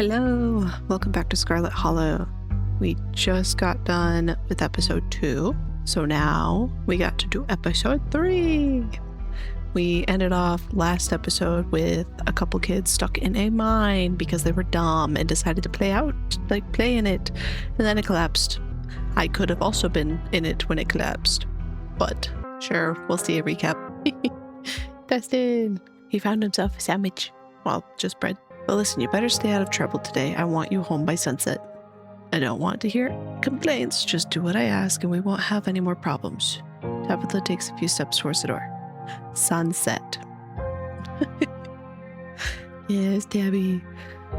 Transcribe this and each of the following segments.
Hello, welcome back to Scarlet Hollow. We just got done with episode 2, so now we got to do episode 3. We ended off last episode with a couple kids stuck in a mine because they were dumb and decided to play in it, and then it collapsed. I could have also been in it when it collapsed, but sure, we'll see a recap. Dustin, he found himself a sandwich. Well, just bread. But listen, you better stay out of trouble today. I want you home by sunset. I don't want to hear complaints. Just do what I ask and we won't have any more problems. Tabitha takes a few steps towards the door. Sunset. Yes, Tabby.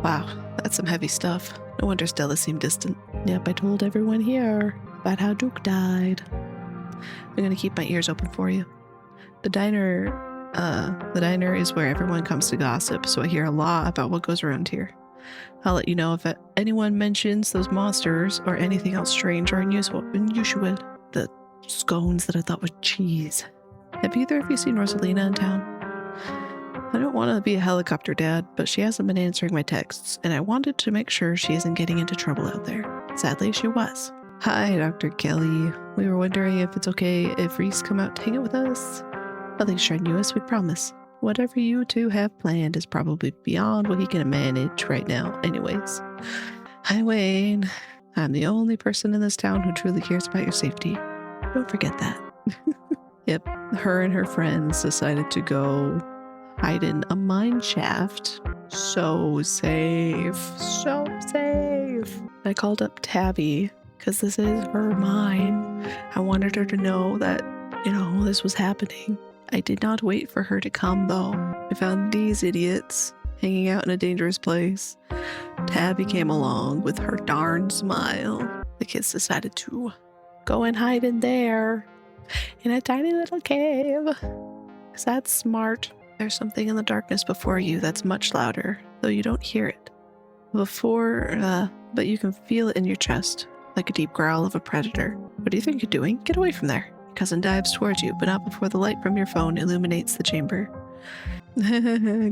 Wow, that's some heavy stuff. No wonder Stella seemed distant. Yep, I told everyone here about how Duke died. I'm gonna keep my ears open for you. The diner is where everyone comes to gossip, so I hear a lot about what goes around here. I'll let you know if anyone mentions those monsters or anything else strange or unusual. The scones that I thought were cheese. Have either of you seen Rosalina in town? I don't want to be a helicopter dad, but she hasn't been answering my texts, and I wanted to make sure she isn't getting into trouble out there. Sadly, she was. Hi, Dr. Kelly. We were wondering if it's okay if Reese come out to hang out with us. Nothing strenuous, we promise. Whatever you two have planned is probably beyond what he can manage right now anyways. Hi, Wayne. I'm the only person in this town who truly cares about your safety. Don't forget that. Yep, her and her friends decided to go hide in a mine shaft. So safe. So safe. I called up Tabby because this is her mine. I wanted her to know that, this was happening. I did not wait for her to come, though. I found these idiots hanging out in a dangerous place. Tabby came along with her darn smile. The kids decided to go and hide in there, in a tiny little cave. 'Cause that's smart. There's something in the darkness before you that's much louder, though you don't hear it. But you can feel it in your chest, like a deep growl of a predator. What do you think you're doing? Get away from there. Cousin dives towards you, but not before the light from your phone illuminates the chamber.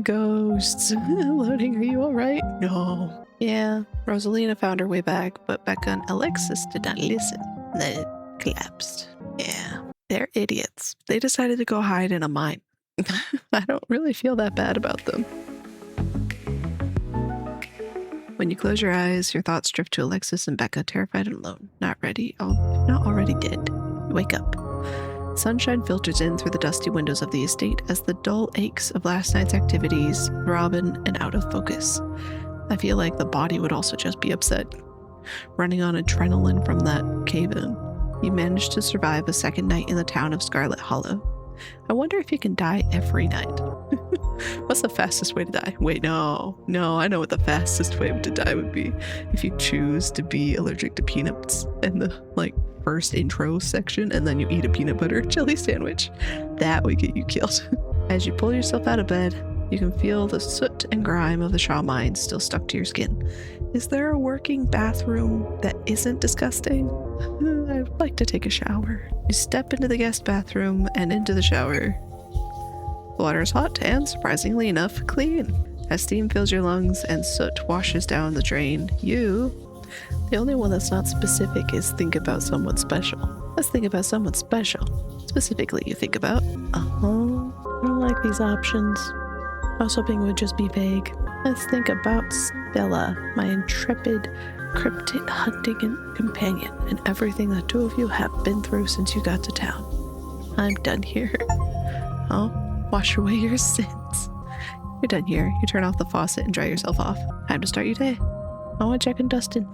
Ghosts. Loading, are you alright? No. Yeah, Rosalina found her way back, but Becca and Alexis did not listen. Then it collapsed. Yeah, they're idiots. They decided to go hide in a mine. I don't really feel that bad about them. When you close your eyes, your thoughts drift to Alexis and Becca, terrified and alone. Not already dead. You wake up. Sunshine filters in through the dusty windows of the estate as the dull aches of last night's activities throb in and out of focus. I feel like the body would also just be upset. Running on adrenaline from that cave-in. You managed to survive a second night in the town of Scarlet Hollow. I wonder if you can die every night. What's the fastest way to die? Wait, no, I know what the fastest way to die would be. If you choose to be allergic to peanuts in the, first intro section, and then you eat a peanut butter jelly sandwich. That would get you killed. As you pull yourself out of bed, you can feel the soot and grime of the Shaw mine still stuck to your skin. Is there a working bathroom that isn't disgusting? I'd like to take a shower. You step into the guest bathroom and into the shower. The water is hot and, surprisingly enough, clean. As steam fills your lungs and soot washes down the drain, the only one that's not specific is think about someone special. Let's think about someone special. Specifically, you think about, I don't like these options. I was hoping it would just be vague. Let's think about Stella, my intrepid cryptid hunting companion, and everything the two of you have been through since you got to town. I'm done here. Oh, wash away your sins. You're done here. You turn off the faucet and dry yourself off. Time to start your day. I want to check on Dustin.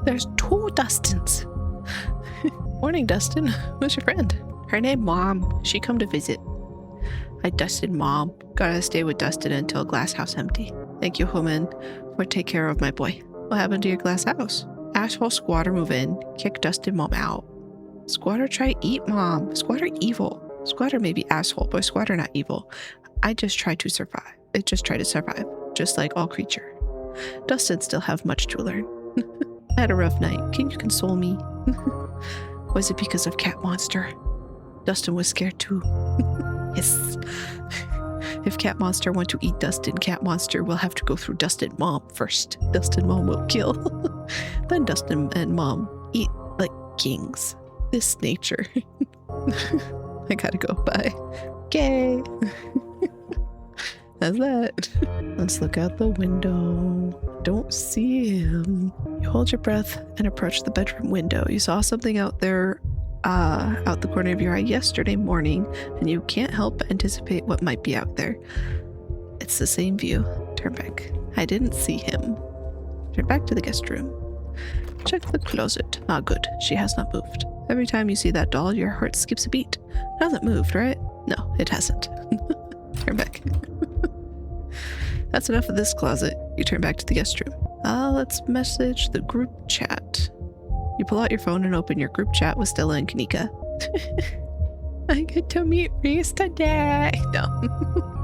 There's 2 Dustins. Morning, Dustin. Who's your friend? Her name Mom. She come to visit. I dusted Mom. Gotta stay with Dustin until glass house empty. Thank you, woman, for take care of my boy. What happened to your glass house? Asshole squatter move in. Kick Dustin Mom out. Squatter try eat Mom. Squatter evil. Squatter may be asshole, but squatter not evil. I just try to survive. Just like all creature. Dustin still have much to learn. I had a rough night. Can you console me? Was it because of cat monster? Dustin was scared too. Yes. If Cat Monster want to eat Dustin, Cat Monster will have to go through Dustin Mom first. Dustin Mom will kill. Then Dustin and Mom eat like kings. This nature. I gotta go. Bye. Okay. That's that. Let's look out the window. Don't see him. You hold your breath and approach the bedroom window. You saw something out there, out the corner of your eye yesterday morning, and you can't help but anticipate what might be out there. It's the same view. Turn back. I didn't see him. Turn back to the guest room. Check the closet. Ah, good. She has not moved. Every time you see that doll, your heart skips a beat. It hasn't moved, right? No, it hasn't. Turn back. That's enough of this closet. You turn back to the guest room. Let's message the group chat. You pull out your phone and open your group chat with Stella and Kanika. I get to meet Reese today. No.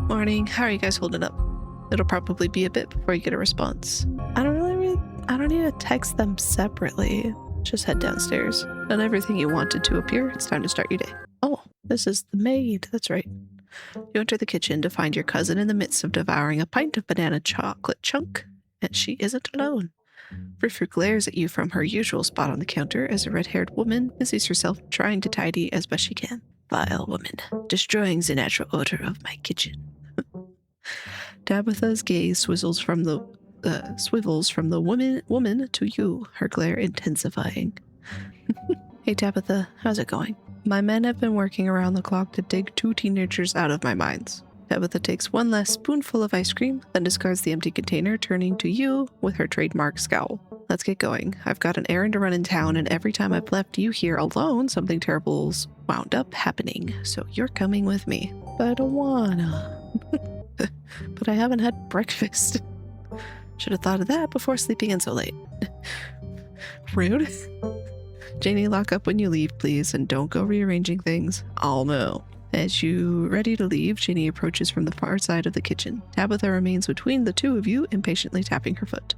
Morning. How are you guys holding up? It'll probably be a bit before you get a response. I don't need to text them separately. Just head downstairs. Done everything you wanted to up here. It's time to start your day. Oh, this is the maid. That's right. You enter the kitchen to find your cousin in the midst of devouring a pint of banana chocolate chunk, and she isn't alone. Frou-Frou glares at you from her usual spot on the counter as a red-haired woman busies herself trying to tidy as best she can. Vile woman, destroying the natural order of my kitchen. Tabitha's gaze swivels from the woman to you, her glare intensifying. Hey Tabitha, how's it going? My men have been working around the clock to dig 2 teenagers out of my mines. Tabitha takes one last spoonful of ice cream, then discards the empty container, turning to you with her trademark scowl. Let's get going. I've got an errand to run in town, and every time I've left you here alone, something terrible's wound up happening, so you're coming with me. But I don't wanna. But I haven't had breakfast. Should have thought of that before sleeping in so late. Rude. Janie, lock up when you leave, please, and don't go rearranging things. I'll know. As you ready to leave, Janie approaches from the far side of the kitchen. Tabitha remains between the two of you, impatiently tapping her foot.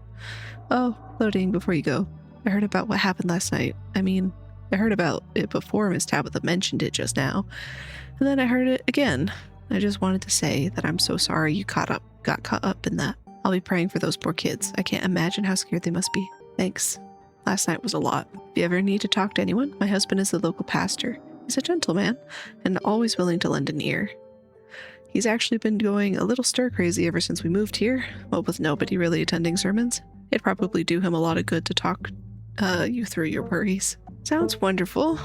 Oh, loading before you go. I heard about what happened last night. I heard about it before Miss Tabitha mentioned it just now, and then I heard it again. I just wanted to say that I'm so sorry you got caught up in that. I'll be praying for those poor kids. I can't imagine how scared they must be. Thanks. Last night was a lot. If you ever need to talk to anyone, my husband is the local pastor. He's a gentleman and always willing to lend an ear. He's actually been going a little stir-crazy ever since we moved here, well, with nobody really attending sermons. It'd probably do him a lot of good to talk you through your worries. Sounds wonderful.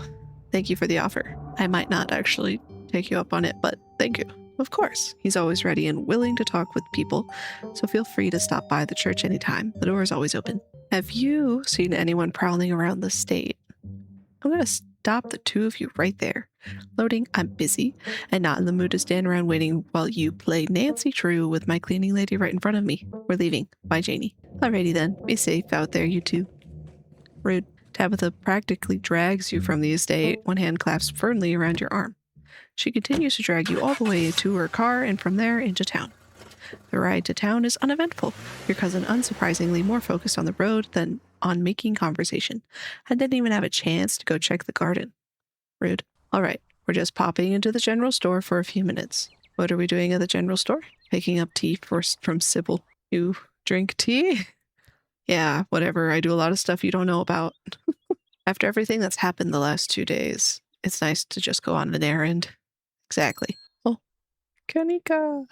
Thank you for the offer. I might not actually take you up on it, but thank you. Of course, he's always ready and willing to talk with people, so feel free to stop by the church anytime. The door is always open. Have you seen anyone prowling around the state? I'm going to stop the two of you right there. Loading, I'm busy and not in the mood to stand around waiting while you play Nancy Drew with my cleaning lady right in front of me. We're leaving. Bye, Janie. Alrighty then. Be safe out there, you two. Rude. Tabitha practically drags you from the estate, one hand clasped firmly around your arm. She continues to drag you all the way to her car and from there into town. The ride to town is uneventful. Your cousin, unsurprisingly, more focused on the road than on making conversation. I didn't even have a chance to go check the garden. Rude. All right, we're just popping into the general store for a few minutes. What are we doing at the general store? Picking up tea first from Sybil. You drink tea? Yeah, whatever. I do a lot of stuff you don't know about. After everything that's happened the last 2 days, it's nice to just go on an errand. Exactly. Oh, Kanika.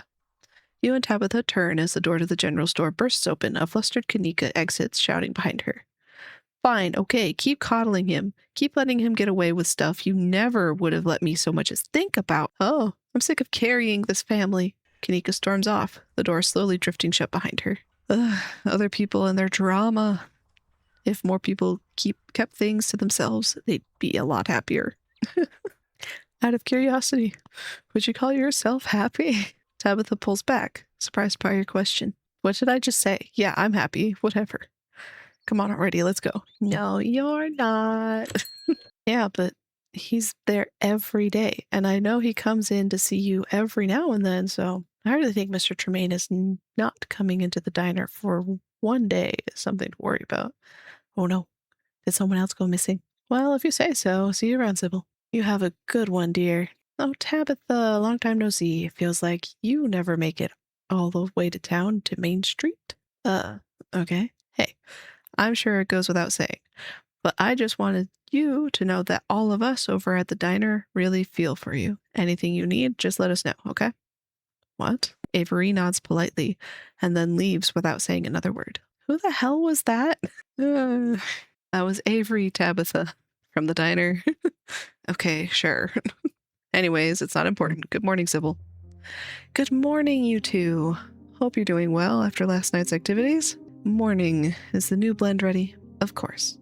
You and Tabitha turn as the door to the general store bursts open. A flustered Kanika exits, shouting behind her. Fine, okay, keep coddling him. Keep letting him get away with stuff you never would have let me so much as think about. Oh, I'm sick of carrying this family. Kanika storms off, the door slowly drifting shut behind her. Ugh, other people and their drama. If more people kept things to themselves, they'd be a lot happier. Out of curiosity, would you call yourself happy? Tabitha pulls back, surprised by your question. What did I just say? Yeah, I'm happy. Whatever. Come on already, let's go. No, you're not. Yeah, but he's there every day, and I know he comes in to see you every now and then, so I really think Mr. Tremaine is not coming into the diner for one day is something to worry about. Oh no, did someone else go missing? Well, if you say so, see you around, Sybil. You have a good one, dear. Oh, Tabitha, long time no see. Feels like you never make it all the way to town to Main Street. Okay. Hey, I'm sure it goes without saying, but I just wanted you to know that all of us over at the diner really feel for you. Anything you need, just let us know, okay? What? Avery nods politely and then leaves without saying another word. Who the hell was that? That was Avery, Tabitha, from the diner. Okay, sure. Anyways, it's not important. Good morning, Sybil. Good morning, you two. Hope you're doing well after last night's activities. Morning. Is the new blend ready? Of course.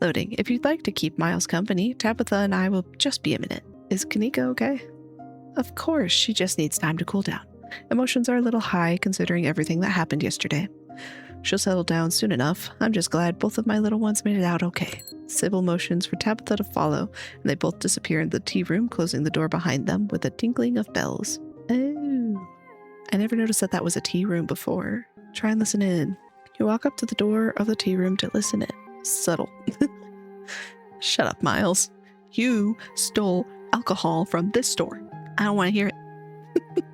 Loading. If you'd like to keep Miles company, Tabitha and I will just be a minute. Is Kanika okay? Of course, she just needs time to cool down. Emotions are a little high considering everything that happened yesterday. She'll settle down soon enough. I'm just glad both of my little ones made it out okay. Sybil motions for Tabitha to follow, and they both disappear in the tea room, closing the door behind them with a tinkling of bells. Oh. I never noticed that was a tea room before. Try and listen in. You walk up to the door of the tea room to listen in. Subtle. Shut up, Miles. You stole alcohol from this store. I don't want to hear it.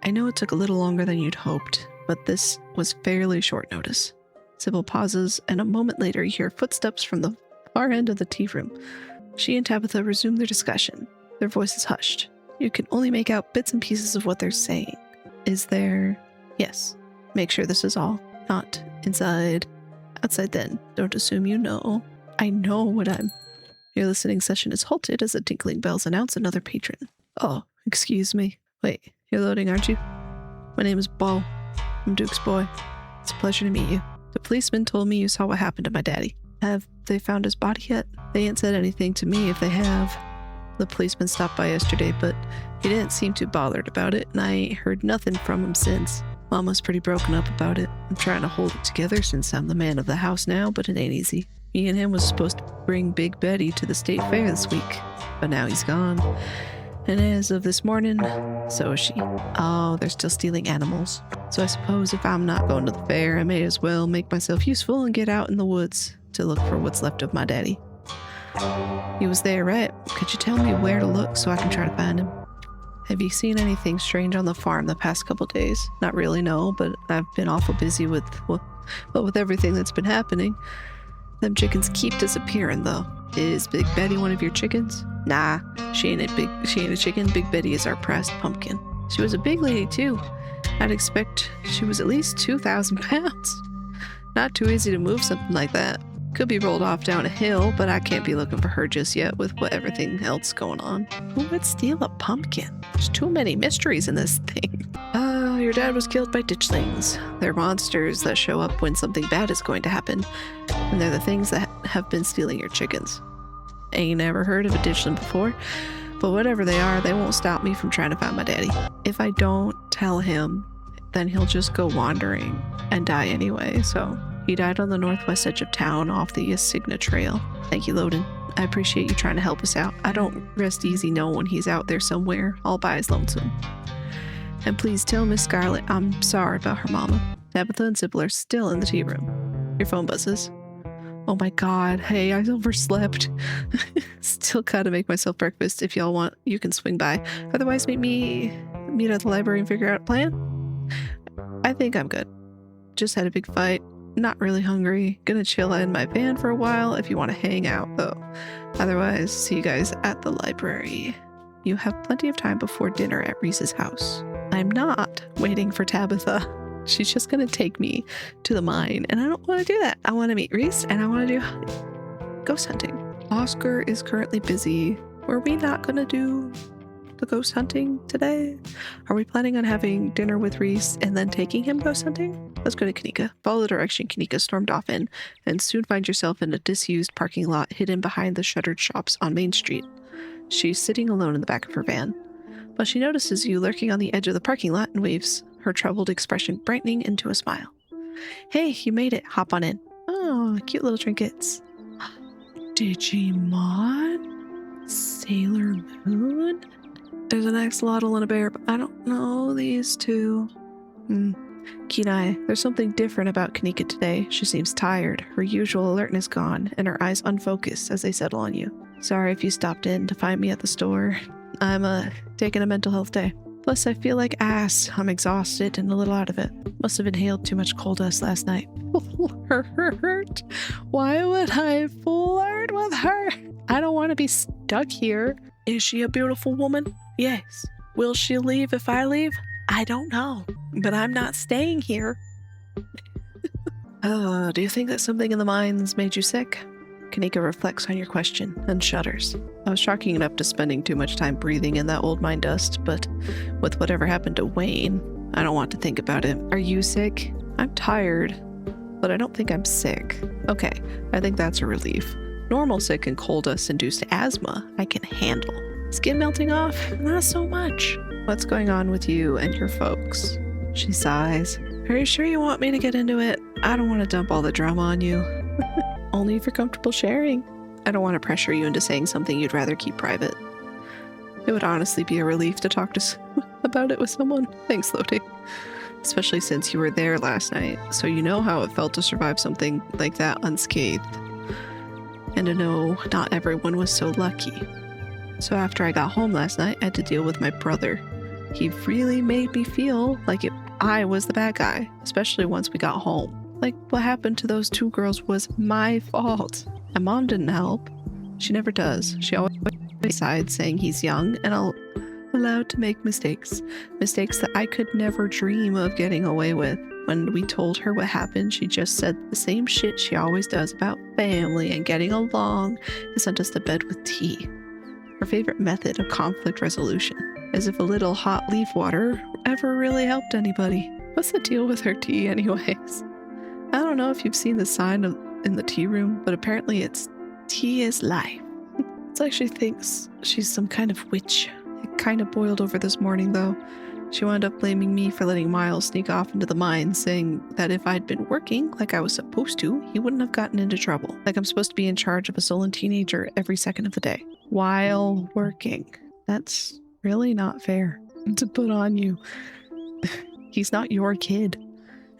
I know it took a little longer than you'd hoped, but this was fairly short notice. Sybil pauses, and a moment later you hear footsteps from the far end of the tea room. She and Tabitha resume their discussion, their voices hushed. You can only make out bits and pieces of what they're saying. Is there... Yes. Make sure this is all. Not inside. Outside then. Don't assume you know. I know what I'm... Your listening session is halted as the tinkling bells announce another patron. Oh, excuse me. Wait, you're loading, aren't you? My name is Bo. I'm Duke's boy. It's a pleasure to meet you. The policeman told me you saw what happened to my daddy. Have they found his body yet? They ain't said anything to me if they have. The policeman stopped by yesterday, but he didn't seem too bothered about it, and I ain't heard nothing from him since. Mama's pretty broken up about it. I'm trying to hold it together since I'm the man of the house now, but it ain't easy. Me and him was supposed to bring Big Betty to the state fair this week, but now he's gone. And as of this morning, so is she. Oh, they're still stealing animals. So I suppose if I'm not going to the fair, I may as well make myself useful and get out in the woods to look for what's left of my daddy. He was there, right? Could you tell me where to look so I can try to find him? Have you seen anything strange on the farm the past couple days? Not really, no, but I've been awful busy with everything that's been happening. Them chickens keep disappearing, though. Is Big Betty one of your chickens? Nah, she ain't a chicken. Big Betty is our pressed pumpkin. She was a big lady, too. I'd expect she was at least 2,000 pounds. Not too easy to move something like that. Could be rolled off down a hill, but I can't be looking for her just yet with everything else going on. Who would steal a pumpkin? There's too many mysteries in this thing. Your dad was killed by ditchlings. They're monsters that show up when something bad is going to happen, and they're the things that have been stealing your chickens. Ain't never heard of a ditchling before, but whatever they are, they won't stop me from trying to find my daddy. If I don't tell him, then he'll just go wandering and die anyway, so... He died on the northwest edge of town off the Yasigna Trail. Thank you, Loden. I appreciate you trying to help us out. I don't rest easy knowing he's out there somewhere, all by his lonesome. And please tell Miss Scarlet I'm sorry about her mama. Tabitha and Sybil are still in the tea room. Your phone buzzes. Oh my god, hey, I overslept. Still gotta make myself breakfast. If y'all want, you can swing by. Otherwise, meet at the library and figure out a plan. I think I'm good. Just had a big fight. Not really hungry. Gonna chill in my van for a while if you want to hang out, though. Otherwise, see you guys at the library. You have plenty of time before dinner at Reese's house. I'm not waiting for Tabitha. She's just gonna take me to the mine, and I don't want to do that. I want to meet Reese, and I want to do ghost hunting. Oscar is currently busy. Were we not gonna do the ghost hunting today? Are we planning on having dinner with Reese and then taking him ghost hunting? Let's go to Kanika. Follow the direction Kanika stormed off in, and soon find yourself in a disused parking lot hidden behind the shuttered shops on Main Street. She's sitting alone in the back of her van, but she notices you lurking on the edge of the parking lot and waves, her troubled expression brightening into a smile. Hey, you made it. Hop on in. Oh, cute little trinkets. Digimon? Sailor Moon? There's an axolotl and a bear, but I don't know these two. Kenai, there's something different about Kanika today. She seems tired, her usual alertness gone, and her eyes unfocused as they settle on you. Sorry if you stopped in to find me at the store. I'm taking a mental health day. Plus, I feel like ass. I'm exhausted and a little out of it. Must have inhaled too much coal dust last night. Flirt? Why would I flirt with her? I don't want to be stuck here. Is she a beautiful woman? Yes. Will she leave if I leave? I don't know. But I'm not staying here. Do you think that something in the mines made you sick? Kanika reflects on your question and shudders. I was chalking it up to spending too much time breathing in that old mine dust, but with whatever happened to Wayne, I don't want to think about it. Are you sick? I'm tired, but I don't think I'm sick. Okay, I think that's a relief. Normal sick and coal dust-induced asthma, I can handle. Skin melting off? Not so much. What's going on with you and your folks? She sighs. Are you sure you want me to get into it? I don't want to dump all the drama on you. Only if you're comfortable sharing. I don't want to pressure you into saying something you'd rather keep private. It would honestly be a relief to talk about it with someone. Thanks, Lodi. Especially since you were there last night, so you know how it felt to survive something like that unscathed. And to know not everyone was so lucky. So after I got home last night, I had to deal with my brother. He really made me feel like I was the bad guy, especially once we got home. Like, what happened to those two girls was my fault. My mom didn't help. She never does. She always decides saying he's young and allowed to make mistakes. Mistakes that I could never dream of getting away with. When we told her what happened, she just said the same shit she always does about family and getting along and sent us to bed with tea. Her favorite method of conflict resolution. As if a little hot leaf water ever really helped anybody. What's the deal with her tea anyways? I don't know if you've seen the sign in the tea room, but apparently it's tea is life. It's like she thinks she's some kind of witch. It kind of boiled over this morning, though. She wound up blaming me for letting Miles sneak off into the mine, saying that if I'd been working like I was supposed to, he wouldn't have gotten into trouble. Like I'm supposed to be in charge of a sullen teenager every second of the day. While working. That's really not fair to put on you. He's not your kid.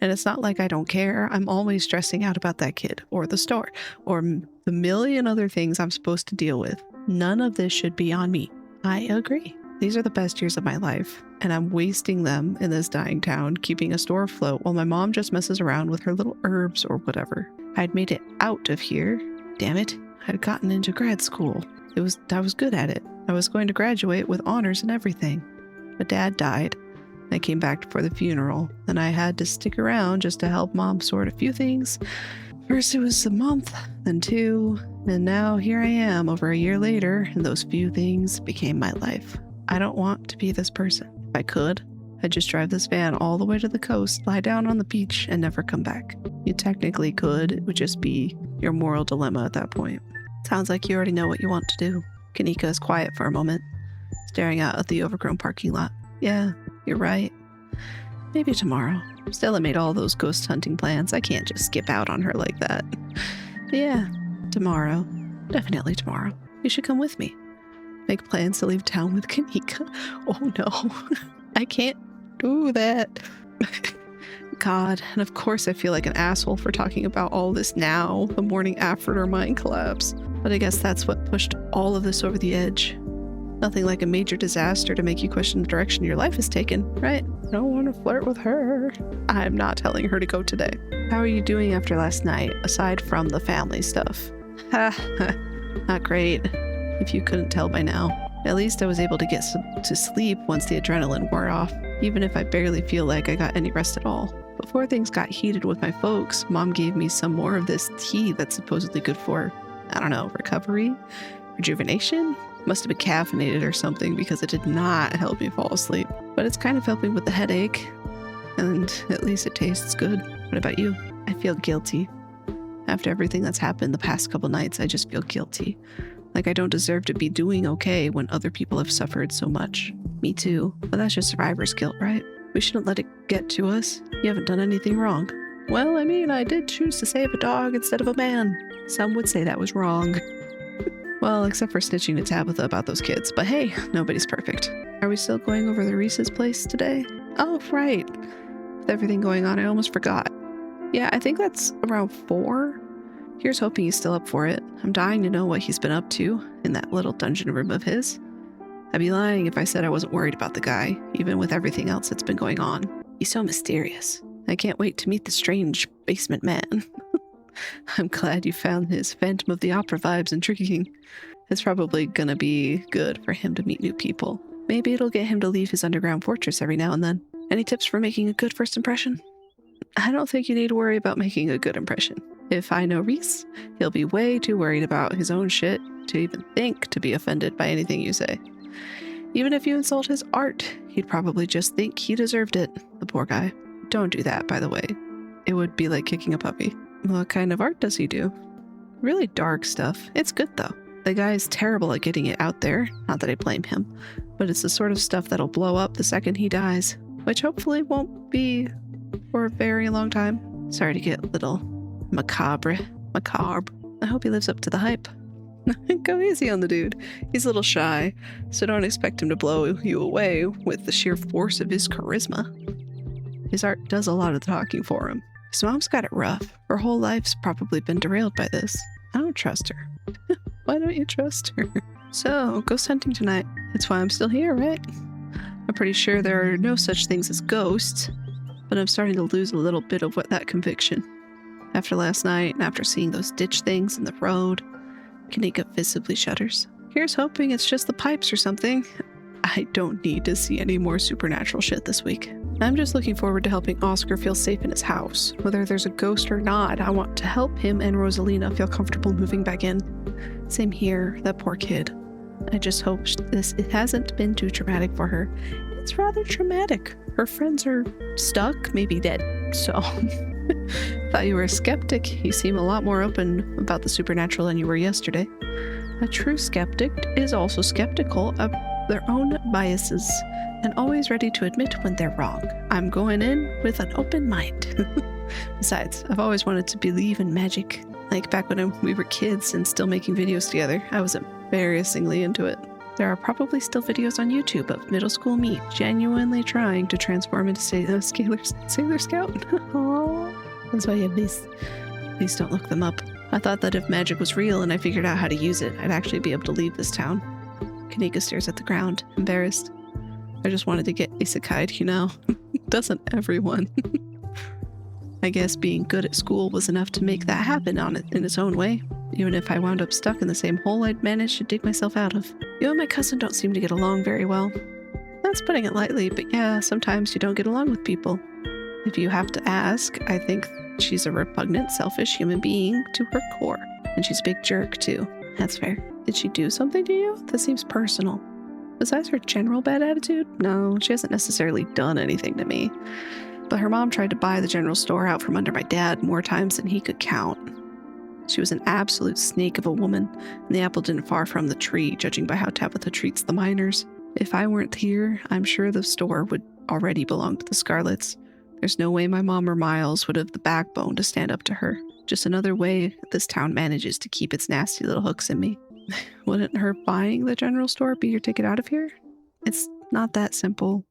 And it's not like I don't care. I'm always stressing out about that kid, or the store, or the million other things I'm supposed to deal with. None of this should be on me. I agree. These are the best years of my life, and I'm wasting them in this dying town, keeping a store afloat while my mom just messes around with her little herbs or whatever. I'd made it out of here. Damn it. I'd gotten into grad school. I was good at it. I was going to graduate with honors and everything. But Dad died. I came back for the funeral, and I had to stick around just to help Mom sort a few things. First it was a month, then 2, and now here I am over a year later, and those few things became my life. I don't want to be this person. If I could, I'd just drive this van all the way to the coast, lie down on the beach, and never come back. You technically could. It would just be your moral dilemma at that point. Sounds like you already know what you want to do. Kanika is quiet for a moment, staring out at the overgrown parking lot. Yeah, you're right. Maybe tomorrow. Stella made all those ghost hunting plans. I can't just skip out on her like that. But yeah, tomorrow. Definitely tomorrow. You should come with me. Make plans to leave town with Kanika. Oh no, I can't do that. God, and of course I feel like an asshole for talking about all this now, the morning after our mine collapse. But I guess that's what pushed all of this over the edge. Nothing like a major disaster to make you question the direction your life has taken, right? Don't want to flirt with her. I'm not telling her to go today. How are you doing after last night, aside from the family stuff? Not great, if you couldn't tell by now. At least I was able to get to sleep once the adrenaline wore off, even if I barely feel like I got any rest at all. Before things got heated with my folks, Mom gave me some more of this tea that's supposedly good for, I don't know, recovery? Rejuvenation? Must have been caffeinated or something because it did not help me fall asleep. But it's kind of helping with the headache, and at least it tastes good. What about you? I feel guilty. After everything that's happened the past couple nights, I just feel guilty. Like I don't deserve to be doing okay when other people have suffered so much. Me too, but that's just survivor's guilt, right? We shouldn't let it get to us. You haven't done anything wrong. Well, I mean, I did choose to save a dog instead of a man. Some would say that was wrong. Well, except for snitching to Tabitha about those kids. But hey, nobody's perfect. Are we still going over the Reese's place today? Oh, right. With everything going on, I almost forgot. Yeah, I think that's around 4. Here's hoping he's still up for it. I'm dying to know what he's been up to in that little dungeon room of his. I'd be lying if I said I wasn't worried about the guy, even with everything else that's been going on. He's so mysterious. I can't wait to meet the strange basement man. I'm glad you found his Phantom of the Opera vibes intriguing. It's probably gonna be good for him to meet new people. Maybe it'll get him to leave his underground fortress every now and then. Any tips for making a good first impression? I don't think you need to worry about making a good impression. If I know Reese, he'll be way too worried about his own shit to even think to be offended by anything you say. Even if you insult his art, he'd probably just think he deserved it, the poor guy. Don't do that, by the way. It would be like kicking a puppy. What kind of art does he do? Really dark stuff. It's good, though. The guy is terrible at getting it out there. Not that I blame him. But it's the sort of stuff that'll blow up the second he dies. Which hopefully won't be for a very long time. Sorry to get a little macabre. I hope he lives up to the hype. Go easy on the dude. He's a little shy, so don't expect him to blow you away with the sheer force of his charisma. His art does a lot of the talking for him. His mom's got it rough. Her whole life's probably been derailed by this. I don't trust her. Why don't you trust her? So, ghost hunting tonight. That's why I'm still here, right? I'm pretty sure there are no such things as ghosts, but I'm starting to lose a little bit of that conviction. After last night, and after seeing those ditch things in the road, Kanika visibly shudders. Here's hoping it's just the pipes or something. I don't need to see any more supernatural shit this week. I'm just looking forward to helping Oscar feel safe in his house. Whether there's a ghost or not, I want to help him and Rosalina feel comfortable moving back in. Same here, that poor kid. I just hope it hasn't been too traumatic for her. It's rather traumatic. Her friends are stuck, maybe dead, so... Thought you were a skeptic. You seem a lot more open about the supernatural than you were yesterday. A true skeptic is also skeptical of their own biases and always ready to admit when they're wrong. I'm going in with an open mind. Besides, I've always wanted to believe in magic. Like back when we were kids and still making videos together, I was embarrassingly into it. There are probably still videos on YouTube of middle school me genuinely trying to transform into Sailor Scout. Aww. That's why you have these. Please don't look them up. I thought that if magic was real and I figured out how to use it, I'd actually be able to leave this town. Kanika stares at the ground, embarrassed. I just wanted to get isekai'd, you know? Doesn't everyone? I guess being good at school was enough to make that happen in its own way. Even if I wound up stuck in the same hole I'd managed to dig myself out of. You and my cousin don't seem to get along very well. That's putting it lightly, but yeah, sometimes you don't get along with people. If you have to ask, I think she's a repugnant, selfish human being to her core. And she's a big jerk, too. That's fair. Did she do something to you? That seems personal. Besides her general bad attitude? No, she hasn't necessarily done anything to me. But her mom tried to buy the general store out from under my dad more times than he could count. She was an absolute snake of a woman, and the apple didn't far from the tree, judging by how Tabitha treats the miners. If I weren't here, I'm sure the store would already belong to the Scarlets. There's no way my mom or Miles would have the backbone to stand up to her. Just another way this town manages to keep its nasty little hooks in me. Wouldn't her buying the general store be your ticket out of here? It's not that simple.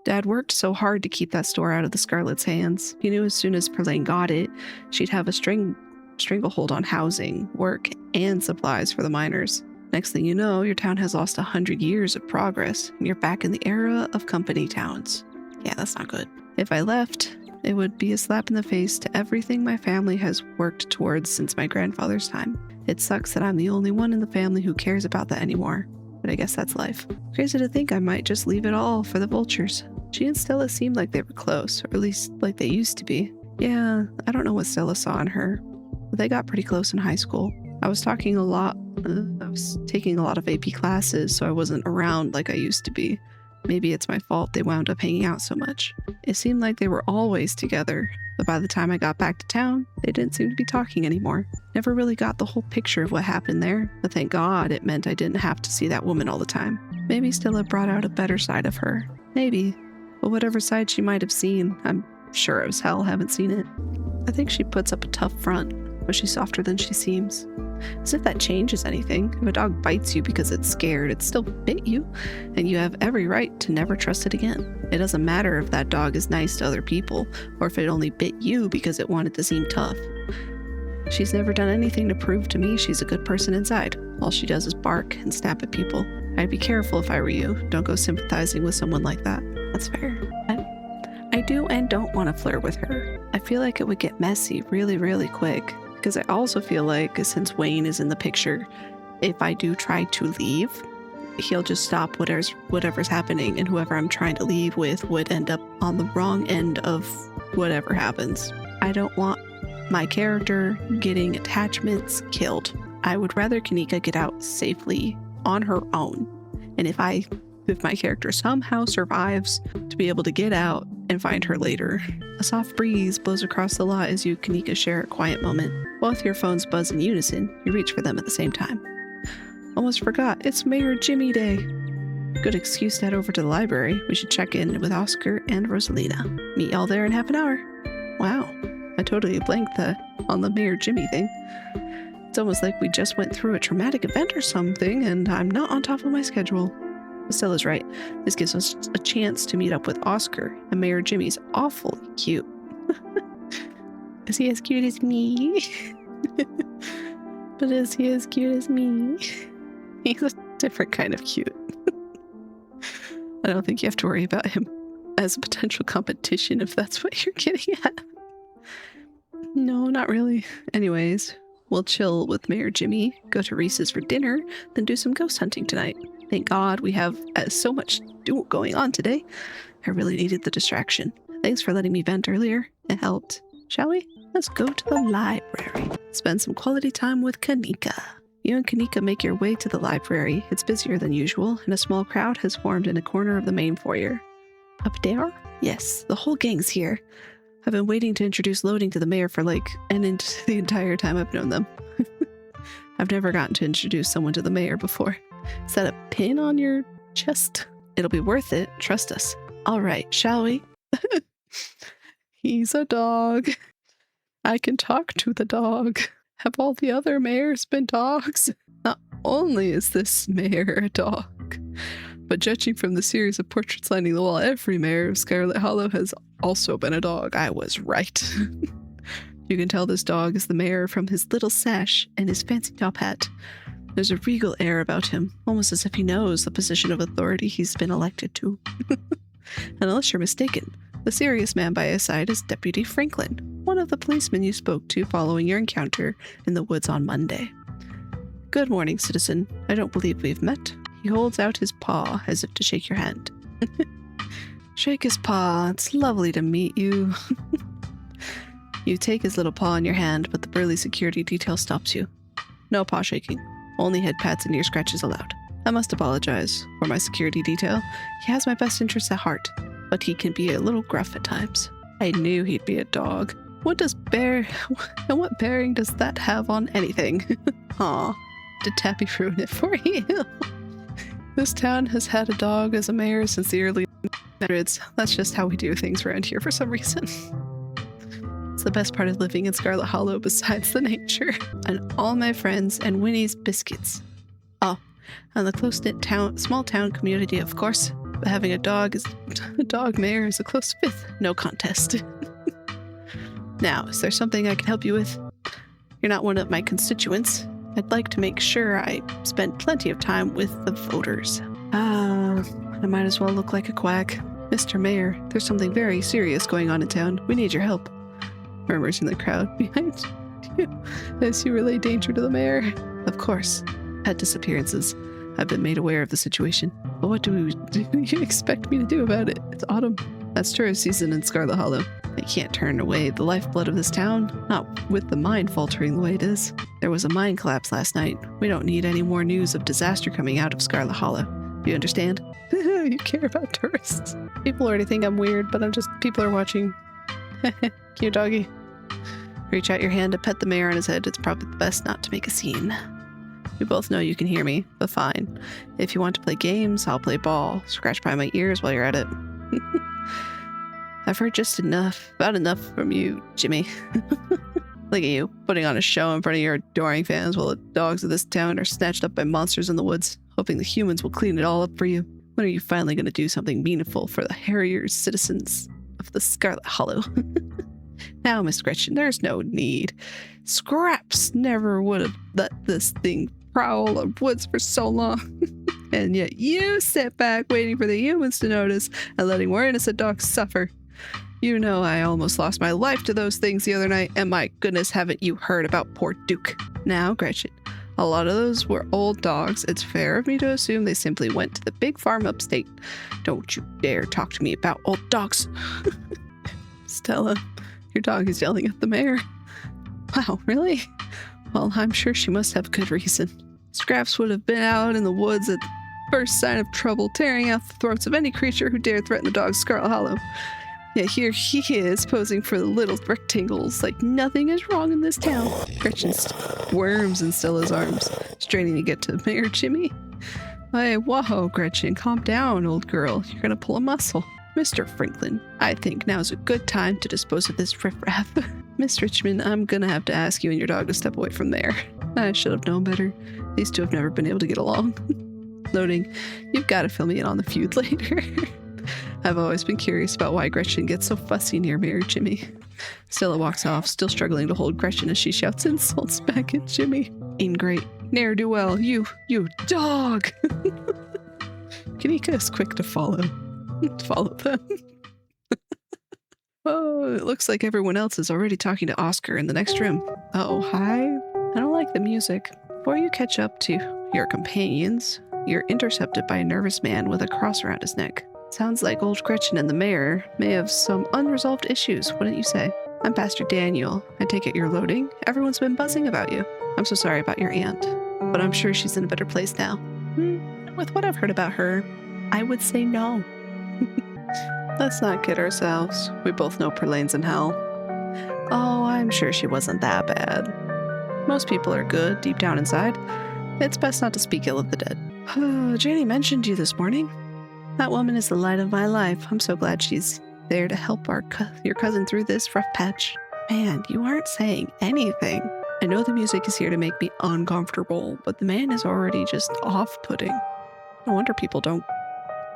Dad worked so hard to keep that store out of the Scarlet's hands. He knew as soon as Perlane got it, she'd have a stranglehold on housing, work, and supplies for the miners. Next thing you know, your town has lost 100 years of progress, and you're back in the era of company towns. Yeah, that's not good. If I left, it would be a slap in the face to everything my family has worked towards since my grandfather's time. It sucks that I'm the only one in the family who cares about that anymore, but I guess that's life. Crazy to think I might just leave it all for the vultures. She and Stella seemed like they were close, or at least like they used to be. Yeah, I don't know what Stella saw in her, but they got pretty close in high school. I was taking a lot of AP classes, so I wasn't around like I used to be. Maybe it's my fault they wound up hanging out so much. It seemed like they were always together, but by the time I got back to town, they didn't seem to be talking anymore. Never really got the whole picture of what happened there, but thank God it meant I didn't have to see that woman all the time. Maybe Stella brought out a better side of her. Maybe. But whatever side she might have seen, I'm sure as hell haven't seen it. I think she puts up a tough front, but she's softer than she seems. As if that changes anything. If a dog bites you because it's scared, it still bit you, and you have every right to never trust it again. It doesn't matter if that dog is nice to other people, or if it only bit you because it wanted to seem tough. She's never done anything to prove to me she's a good person inside. All she does is bark and snap at people. I'd be careful if I were you. Don't go sympathizing with someone like that. That's fair. I do and don't want to flirt with her. I feel like it would get messy really, really quick. Because I also feel like, since Wayne is in the picture, if I do try to leave, he'll just stop whatever's happening, and whoever I'm trying to leave with would end up on the wrong end of whatever happens. I don't want my character getting attachments killed. I would rather Kanika get out safely on her own. And if my character somehow survives, to be able to get out and find her later. A soft breeze blows across the lot as you and Kanika share a quiet moment. Both your phones buzz in unison. You reach for them at the same time. Almost forgot, it's Mayor Jimmy Day. Good excuse to head over to the library. We should check in with Oscar and Rosalina. Meet y'all there in half an hour. Wow, I totally blanked on the Mayor Jimmy thing. It's almost like we just went through a traumatic event or something, and I'm not on top of my schedule. Stella's right. This gives us a chance to meet up with Oscar, and Mayor Jimmy's awfully cute. Is he as cute as me? But is he as cute as me? He's a different kind of cute. I don't think you have to worry about him as a potential competition if that's what you're getting at. No, not really. Anyways, we'll chill with Mayor Jimmy, go to Reese's for dinner, then do some ghost hunting tonight. Thank God we have so much going on today. I really needed the distraction. Thanks for letting me vent earlier. It helped. Shall we? Let's go to the library. Spend some quality time with Kanika. You and Kanika make your way to the library. It's busier than usual, and a small crowd has formed in a corner of the main foyer. Up there? Yes, the whole gang's here. I've been waiting to introduce Loading to the mayor for the entire time I've known them. I've never gotten to introduce someone to the mayor before. Is that a pin on your chest? It'll be worth it, trust us. All right, shall we? He's a dog. I can talk to the dog. Have all the other mayors been dogs? Not only is this mayor a dog, but judging from the series of portraits lining the wall, every mayor of Scarlet Hollow has also been a dog. I was right. You can tell this dog is the mayor from his little sash and his fancy top hat. There's a regal air about him, almost as if he knows the position of authority he's been elected to. And unless you're mistaken, the serious man by his side is Deputy Franklin, one of the policemen you spoke to following your encounter in the woods on Monday. Good morning, citizen. I don't believe we've met. He holds out his paw as if to shake your hand. Shake his paw. It's lovely to meet you. You take his little paw in your hand, but the burly security detail stops you. No paw shaking. Only head pats and ear scratches allowed. I must apologize for my security detail. He has my best interests at heart, but he can be a little gruff at times. I knew he'd be a dog. What bearing does that have on anything? Aw, did Tappy ruin it for you? This town has had a dog as a mayor since the early 1900s. That's just how we do things around here for some reason. It's the best part of living in Scarlet Hollow besides the nature. And all my friends and Winnie's biscuits. Oh, and the close-knit small town community, of course. But having a dog mayor is a close fifth. No contest. Now, is there something I can help you with? You're not one of my constituents. I'd like to make sure I spend plenty of time with the voters. I might as well look like a quack. Mr. Mayor, there's something very serious going on in town. We need your help. Murmurs in the crowd behind you as you relay danger to the mayor. Of course. Pet disappearances. I've been made aware of the situation. But what do you expect me to do about it? It's autumn. That's tourist season in Scarlet Hollow. I can't turn away the lifeblood of this town, not with the mine faltering the way it is. There was a mine collapse last night. We don't need any more news of disaster coming out of Scarlet Hollow. Do you understand? You care about tourists. People already think I'm weird, but people are watching. Cute doggy. Reach out your hand to pet the mayor on his head. It's probably best not to make a scene. We both know you can hear me, but fine. If you want to play games, I'll play ball. Scratch by my ears while you're at it. I've heard just about enough from you, Jimmy. Look at you, putting on a show in front of your adoring fans while the dogs of this town are snatched up by monsters in the woods, hoping the humans will clean it all up for you. When are you finally going to do something meaningful for the harrier citizens of the Scarlet Hollow? Now, Miss Gretchen, there's no need. Scraps never would have let this thing prowl the woods for so long. And yet you sit back waiting for the humans to notice and letting more innocent dogs suffer. You know I almost lost my life to those things the other night, and my goodness, haven't you heard about poor Duke? Now, Gretchen, a lot of those were old dogs. It's fair of me to assume they simply went to the big farm upstate. Don't you dare talk to me about old dogs. Stella, your dog is yelling at the mayor. Wow, really? Well, I'm sure she must have good reason. Scraps would have been out in the woods at the first sign of trouble, tearing out the throats of any creature who dared threaten the dog's Scarlet Hollow. Yet here he is, posing for the little rectangles like nothing is wrong in this town. Gretchen worms in Stella's arms, straining to get to Mayor Jimmy. Hey, whoa, Gretchen, calm down, old girl. You're gonna pull a muscle. Mr. Franklin, I think now's a good time to dispose of this riffraff. Miss Richmond, I'm gonna have to ask you and your dog to step away from there. I should have known better. These two have never been able to get along. Loading, you've got to fill me in on the feud later. I've always been curious about why Gretchen gets so fussy near Mayor Jimmy. Stella walks off, still struggling to hold Gretchen as she shouts insults back at Jimmy. Ingrate, ne'er-do-well, you dog! Kanika is quick to follow them. Oh, it looks like everyone else is already talking to Oscar in the next room. Oh, hi. I don't like the music. Before you catch up to your companions, you're intercepted by a nervous man with a cross around his neck. Sounds like old Gretchen and the mayor may have some unresolved issues, wouldn't you say? I'm Pastor Daniel. I take it you're loading. Everyone's been buzzing about you. I'm so sorry about your aunt, but I'm sure she's in a better place now. With what I've heard about her, I would say no. Let's not kid ourselves. We both know Perlane's in hell. Oh, I'm sure she wasn't that bad. Most people are good deep down inside. It's best not to speak ill of the dead. Janie mentioned you this morning. That woman is the light of my life. I'm so glad she's there to help your cousin through this rough patch. Man, you aren't saying anything. I know the music is here to make me uncomfortable, but the man is already just off-putting. No wonder people don't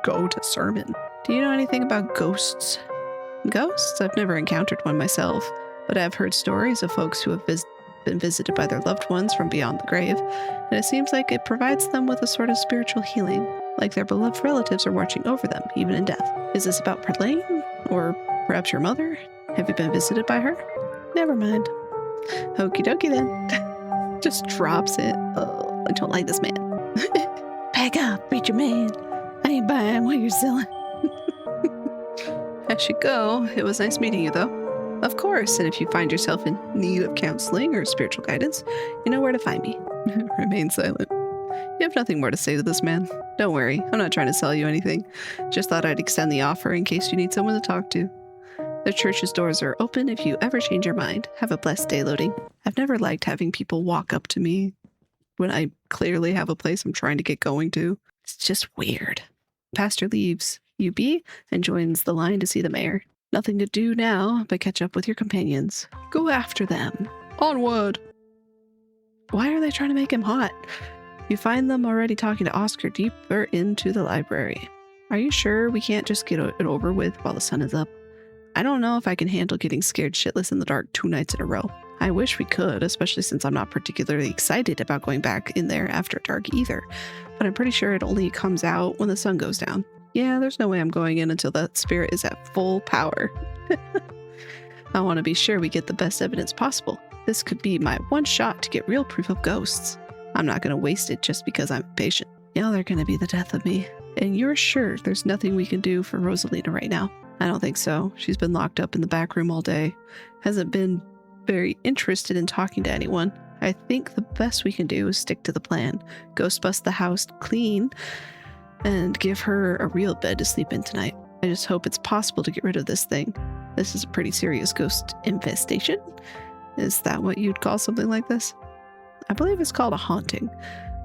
go to sermon. Do you know anything about ghosts? Ghosts? I've never encountered one myself, but I've heard stories of folks who have been visited by their loved ones from beyond the grave, and it seems like it provides them with a sort of spiritual healing, like their beloved relatives are watching over them, even in death. Is this about Perlane? Or perhaps your mother? Have you been visited by her? Never mind. Okie dokie then. Just drops it. Oh, I don't like this man. Back up, preacher man. I ain't buying what you're selling. As you go, it was nice meeting you, though. Of course, and if you find yourself in need of counseling or spiritual guidance, you know where to find me. Remain silent. You have nothing more to say to this man. Don't worry, I'm not trying to sell you anything. Just thought I'd extend the offer in case you need someone to talk to. The church's doors are open if you ever change your mind. Have a blessed day, Loading. I've never liked having people walk up to me when I clearly have a place I'm trying to get going to. It's just weird. Pastor leaves UB and joins the line to see the mayor. Nothing to do now but catch up with your companions. Go after them. Onward! Why are they trying to make him hot? You find them already talking to Oscar deeper into the library. Are you sure we can't just get it over with while the sun is up? I don't know if I can handle getting scared shitless in the dark 2 nights in a row. I wish we could, especially since I'm not particularly excited about going back in there after dark either. But I'm pretty sure it only comes out when the sun goes down. Yeah, there's no way I'm going in until that spirit is at full power. I want to be sure we get the best evidence possible. This could be my one shot to get real proof of ghosts. I'm not going to waste it just because I'm impatient. Y'all are going to be the death of me. And you're sure there's nothing we can do for Rosalina right now? I don't think so. She's been locked up in the back room all day. Hasn't been very interested in talking to anyone. I think the best we can do is stick to the plan. Ghost bust the house clean and give her a real bed to sleep in tonight. I just hope it's possible to get rid of this thing. This is a pretty serious ghost infestation. Is that what you'd call something like this? I believe it's called a haunting,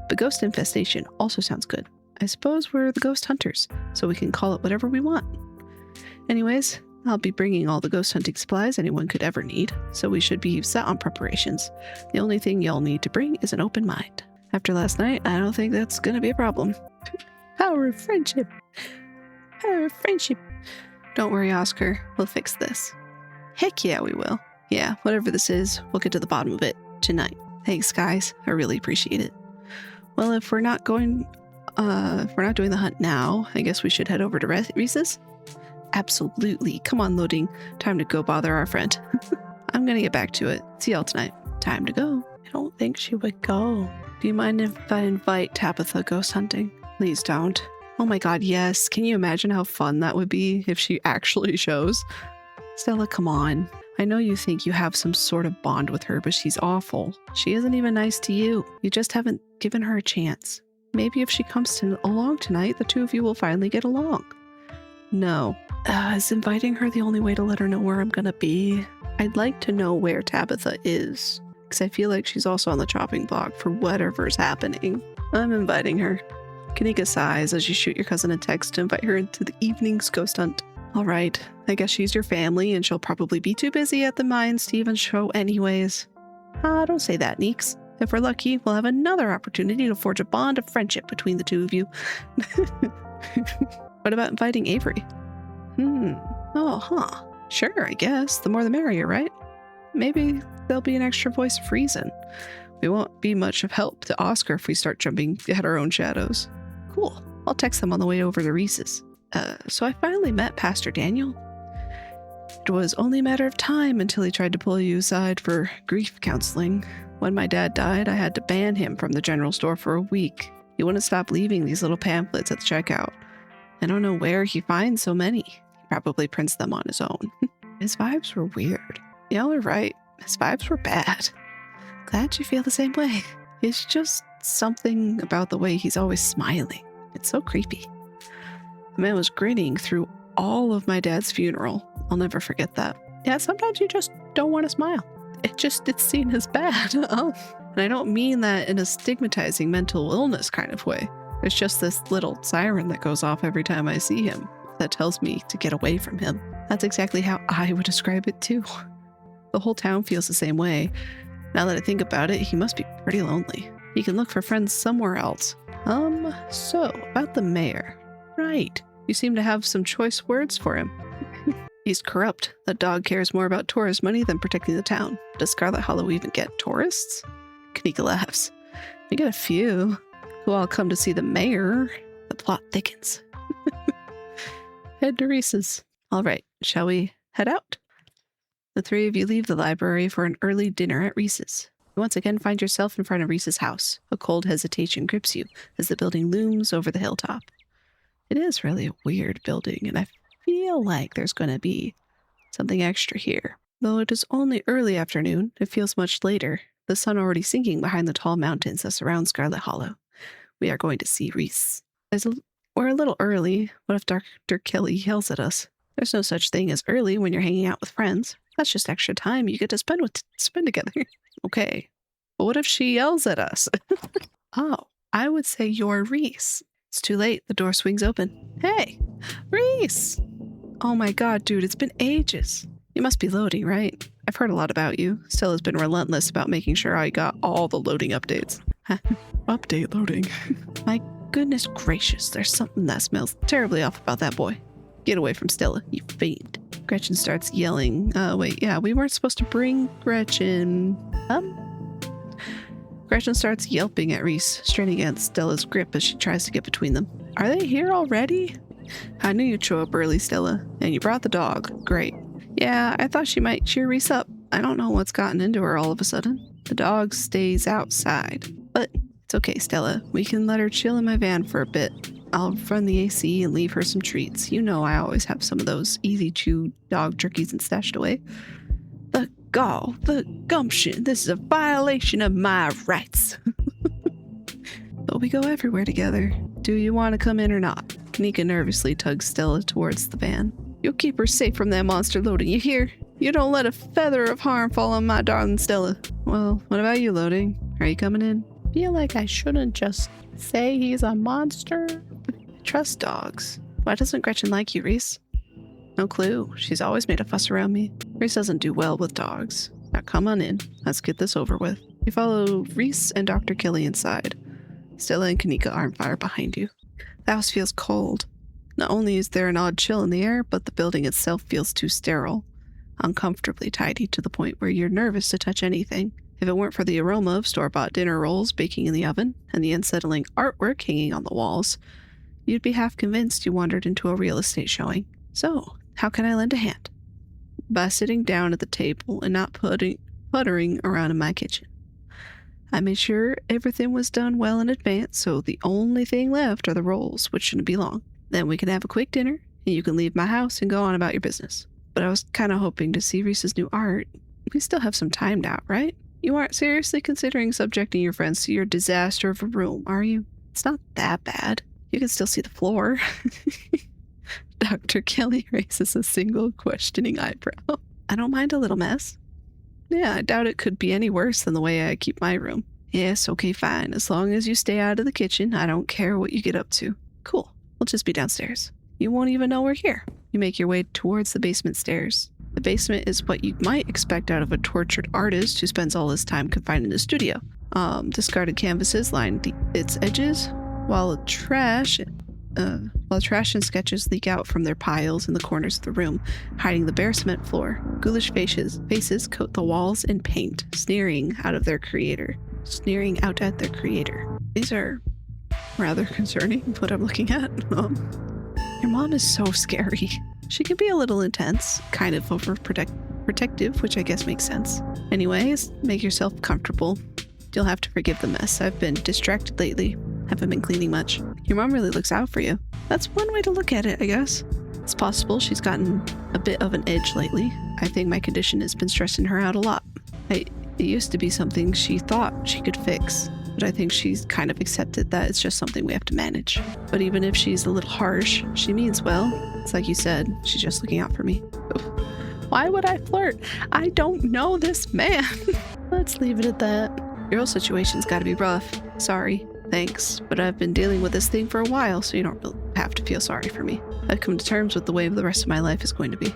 but ghost infestation also sounds good. I suppose we're the ghost hunters, so we can call it whatever we want. Anyways, I'll be bringing all the ghost hunting supplies anyone could ever need, so we should be set on preparations. The only thing y'all need to bring is an open mind. After last night, I don't think that's gonna be a problem. Power of friendship. Power of friendship. Don't worry, Oscar. We'll fix this. Heck yeah, we will. Yeah, whatever this is, we'll get to the bottom of it tonight. Thanks, guys. I really appreciate it. Well, if we're not doing the hunt now, I guess we should head over to Reese's? Absolutely. Come on, Loading. Time to go bother our friend. I'm gonna get back to it. See y'all tonight. Time to go. I don't think she would go. Do you mind if I invite Tabitha ghost hunting? Please don't. Oh my god, yes. Can you imagine how fun that would be if she actually shows? Stella, come on. I know you think you have some sort of bond with her, but she's awful. She isn't even nice to you. You just haven't given her a chance. Maybe if she comes along tonight, the two of you will finally get along. No. Is inviting her the only way to let her know where I'm gonna be? I'd like to know where Tabitha is, because I feel like she's also on the chopping block for whatever's happening. I'm inviting her. Kanika sighs as you shoot your cousin a text to invite her into the evening's ghost hunt. All right, I guess she's your family, and she'll probably be too busy at the Mind Steven show anyways. Don't say that, Neeks. If we're lucky, we'll have another opportunity to forge a bond of friendship between the two of you. What about inviting Avery? Oh, huh. Sure, I guess. The more the merrier, right? Maybe there'll be an extra voice of reason. We won't be much of help to Oscar if we start jumping at our own shadows. Cool. I'll text them on the way over to Reese's. So I finally met Pastor Daniel. It was only a matter of time until he tried to pull you aside for grief counseling. When my dad died, I had to ban him from the general store for a week. He wouldn't stop leaving these little pamphlets at the checkout. I don't know where he finds so many. He probably prints them on his own. His vibes were weird. Y'all are right. His vibes were bad. Glad you feel the same way. It's just something about the way he's always smiling. It's so creepy. The man was grinning through all of my dad's funeral. I'll never forget that. Yeah, sometimes you just don't want to smile. It's seen as bad. And I don't mean that in a stigmatizing mental illness kind of way. There's just this little siren that goes off every time I see him that tells me to get away from him. That's exactly how I would describe it too. The whole town feels the same way. Now that I think about it, he must be pretty lonely. He can look for friends somewhere else. So, about the mayor. Right. You seem to have some choice words for him. He's corrupt. That dog cares more about tourist money than protecting the town. Does Scarlet Hollow even get tourists? Kanika laughs. We get a few who all come to see the mayor. The plot thickens. Head to Reese's. All right, shall we head out? The three of you leave the library for an early dinner at Reese's. You once again find yourself in front of Reese's house. A cold hesitation grips you as the building looms over the hilltop. It is really a weird building, and I feel like there's going to be something extra here. Though it is only early afternoon, it feels much later, the sun already sinking behind the tall mountains that surround Scarlet Hollow. We are going to see Reese. We're a little early. What if Dr. Kelly yells at us? There's no such thing as early when you're hanging out with friends. That's just extra time you get to spend together. Okay, but what if she yells at us? Oh, I would say you're Reese. It's too late. The door swings open. Hey, Reese! Oh my god, dude, it's been ages. You must be Loading, right? I've heard a lot about you. Stella's been relentless about making sure I got all the loading updates. Update Loading. My goodness gracious, there's something that smells terribly off about that boy. Get away from Stella, you fiend. Gretchen starts yelling. Wait, yeah, we weren't supposed to bring Gretchen. Gretchen starts yelping at Reese, straining against Stella's grip as she tries to get between them. Are they here already? I knew you'd show up early, Stella, and you brought the dog. Great. Yeah, I thought she might cheer Reese up. I don't know what's gotten into her all of a sudden. The dog stays outside. But it's okay, Stella. We can let her chill in my van for a bit. I'll run the AC and leave her some treats. You know I always have some of those easy-chew dog jerkies and stashed away. The gall, the gumption. This is a violation of my rights. But we go everywhere together. Do you want to come in or not? Kanika nervously tugs Stella towards the van. You'll keep her safe from that monster Loading, you hear? You don't let a feather of harm fall on my darling Stella. Well, what about you, Loading? Are you coming in? Feel like I shouldn't just say he's a monster. Trust dogs. Why doesn't Gretchen like you, Reese? No clue. She's always made a fuss around me. Reese doesn't do well with dogs. Now come on in. Let's get this over with. You follow Reese and Dr. Kelly inside. Stella and Kanika arm fire behind you. The house feels cold. Not only is there an odd chill in the air, but the building itself feels too sterile. uncomfortably tidy to the point where you're nervous to touch anything. If it weren't for the aroma of store-bought dinner rolls baking in the oven and the unsettling artwork hanging on the walls, you'd be half convinced you wandered into a real estate showing. So, how can I lend a hand? By sitting down at the table and not puttering around in my kitchen. I made sure everything was done well in advance, so the only thing left are the rolls, which shouldn't be long. Then we can have a quick dinner, and you can leave my house and go on about your business. But I was kind of hoping to see Reese's new art. We still have some time now, right? You aren't seriously considering subjecting your friends to your disaster of a room, are you? It's not that bad. You can still see the floor. Dr. Kelly raises a single questioning eyebrow. I don't mind a little mess. Yeah, I doubt it could be any worse than the way I keep my room. Yes, okay, fine. As long as you stay out of the kitchen, I don't care what you get up to. Cool. We'll just be downstairs. You won't even know we're here. You make your way towards the basement stairs. The basement is what you might expect out of a tortured artist who spends all his time confined in the studio. Discarded canvases line its edges, while trash and sketches leak out from their piles in the corners of the room, hiding the bare cement floor. Ghoulish faces coat the walls in paint, sneering out at their creator. These are rather concerning, what I'm looking at. Your mom is so scary. She can be a little intense, kind of overprotective, which I guess makes sense. Anyways, make yourself comfortable. You'll have to forgive the mess. I've been distracted lately. Haven't been cleaning much. Your mom really looks out for you. That's one way to look at it, I guess. It's possible she's gotten a bit of an edge lately. I think my condition has been stressing her out a lot. It used to be something she thought she could fix, but I think she's kind of accepted that it's just something we have to manage. But even if she's a little harsh, she means well. It's like you said, she's just looking out for me. Why would I flirt? I don't know this man. Let's leave it at that. Your whole situation's gotta be rough. Sorry. Thanks, but I've been dealing with this thing for a while, so you don't really have to feel sorry for me. I've come to terms with the way the rest of my life is going to be.